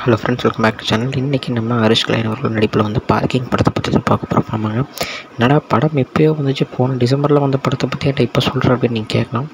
Hello friends, welcome back to channel. இன்றைக்கி நம்ம ஹரிஷ் கல்யாண் அவர்கள் நடிப்பில் வந்து பார்க்கிங் படத்தை பற்றி தான் பார்க்க போகிறோம். ஆமாங்க, என்னடா படம் எப்போயோ வந்துச்சு, போன டிசம்பரில் வந்த படத்தை பற்றி என்கிட்ட இப்போ சொல்கிற அப்படின்னு நீங்கள் கேட்கலாம்.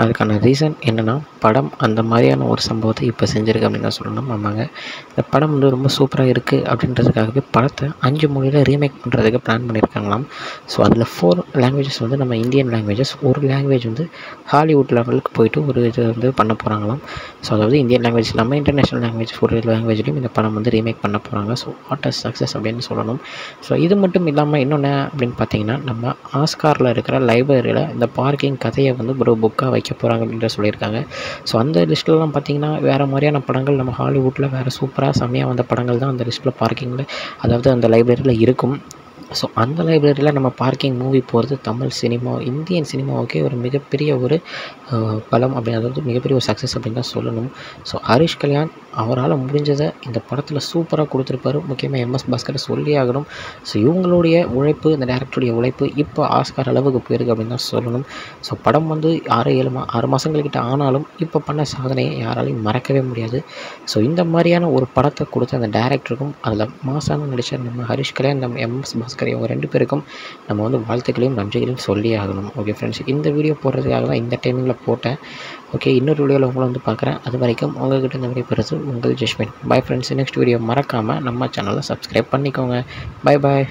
அதுக்கான ரீசன் என்னென்னா, படம் அந்த மாதிரியான ஒரு சம்பவத்தை இப்போ செஞ்சுருக்கு அப்படின்னு தான் சொல்லணும். ஆமாங்க, இந்த படம் வந்து ரொம்ப சூப்பராக இருக்குது அப்படின்றதுக்காகவே படத்தை 5 மொழியில் ரீமேக் பண்ணுறதுக்கு பிளான் பண்ணியிருக்காங்களாம். ஸோ அதில் 4 லாங்குவேஜஸ் வந்து நம்ம இந்தியன் லாங்குவேஜஸ், ஒரு லாங்குவேஜ் வந்து ஹாலிவுட் லெவலுக்கு போயிட்டு ஒரு இது வந்து பண்ண போகிறாங்களாம். ஸோ அதாவது இந்தியன் லாங்குவேஜ் இல்லாமல் இன்டர்நேஷ்னல் லாங்குவேஜ், ஒரு லாங்குவேஜ்லையும் இந்த படம் வந்து ரீமேக் பண்ண போகிறாங்க. ஸோ வாட் அ சக்ஸஸ் அப்படின்னு சொல்லணும். ஸோ இது மட்டும் இல்லாமல் இன்னொன்று அப்படின்னு பார்த்தீங்கன்னா, நம்ம ஆஸ்காரில் இருக்கிற லைப்ரரியில் இந்த பார்க்கிங் கதையை வந்து ஒரு புக்காக வைக்க போகிறாங்க அப்படின்ற சொல்லியிருக்காங்க. ஸோ அந்த லிஸ்ட்லலாம் பார்த்தீங்கன்னா வேறு மாதிரியான படங்கள், நம்ம ஹாலிவுட்டில் வேறு சூப்பராக செம்மையாக வந்த படங்கள் தான் அந்த லிஸ்ட்டில் பார்க்கிங்கில், அதாவது அந்த லைப்ரரியில் இருக்கும். ஸோ அந்த லைப்ரரியில் நம்ம பார்க்கிங் மூவி போகிறது தமிழ் சினிமா, இந்தியன் சினிமாவுக்கே ஒரு மிகப்பெரிய ஒரு பலம் அப்படி, அதாவது மிகப்பெரிய ஒரு சக்ஸஸ் அப்படின்னு தான் சொல்லணும். ஸோ ஹரிஷ் கல்யாண் அவரால் முடிஞ்சதை இந்த படத்தில் சூப்பராக கொடுத்துருப்பாரு. முக்கியமாக எம்எஸ் பாஸ்கரை சொல்லி ஆகணும். ஸோ இவங்களுடைய உழைப்பு, இந்த டேரக்டருடைய உழைப்பு இப்போ ஆஸ்கார் அளவுக்கு போயிருக்கு அப்படின்னு தான் சொல்லணும். ஸோ படம் வந்து 6 மாதங்கள்கிட்ட ஆனாலும் இப்போ பண்ண சாதனையை யாராலையும் மறக்கவே முடியாது. ஸோ இந்த மாதிரியான ஒரு படத்தை கொடுத்த அந்த டேரக்டருக்கும் அதில் மாசான நடித்த நம்ம ஹரிஷ் கல்யாண், நம்ம எம்எஸ் பாஸ்கர், இவங்க 2 பேருக்கும் நம்ம வந்து வாழ்த்துக்களையும் நன்றிகளையும் சொல்லி ஆகணும். ஓகே ஃப்ரெண்ட்ஸ், இந்த வீடியோ போடுறதுக்காக தான் இந்த டைமிங்கில் போட்டேன். ஓகே, இன்னொரு வீடியோவில் உங்களை வந்து பார்க்குறேன். அது வரைக்கும் உங்கள்கிட்ட இந்த வீடியோ பெறுது உங்கள் Jasmine. Bye friends. Next video மறக்காமல் நம்ம சேனலை சப்ஸ்கிரைப் பண்ணிக்கோங்க. Bye bye.